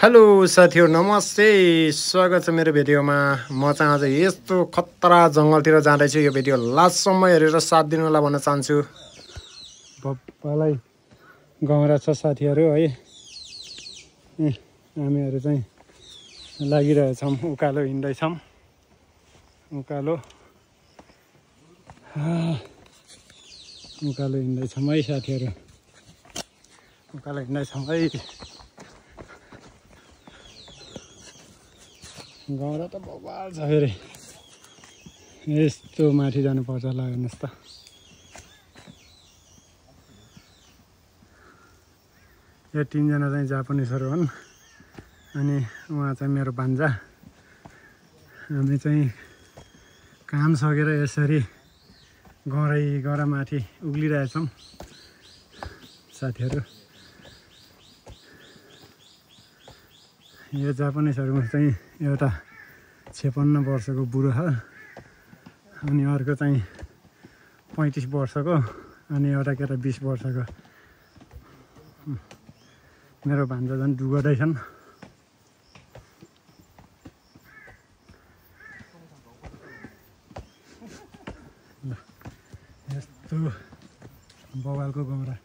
hello साथीहरु नमस्ते स्वागत छ मेरो भिडियोमा म चाहिँ आज यस्तो खतरा जंगलतिर जाँदैछु यो भिडियो लास्टसम्म हेरेर साथ दिनु होला भन्न चाहन्छु बब्बालाई गौरा छ साथीहरु है हामीहरु चाहिँ लागिरहेछौं उकालो हिँड्दै छौं उकालो हिँड्दै छौं है साथीहरु उकालो हिँड्दै छौं है गौरा त बबाल छ फेरि यस्तो माथि जानुपर्छ होला हेर्नुस् त यो तीनजना चाहिँ जापानिजहरु हुन् अनि उहाँ चाहिँ मेरो भान्जा हामी चाहिँ काम सकेर यसरी गौरा माथि उक्लिरहेछौं साथीहरु यो जापानिजहरुमा चाहिँ एउटा 56 वर्षको बुढो छ अनि अर्को चाहिँ 35 वर्षको अनि एउटा केटा 20 वर्षको मेरो भान्जा झन् डुगाउँदै छन् यस्तो बवालको गौरा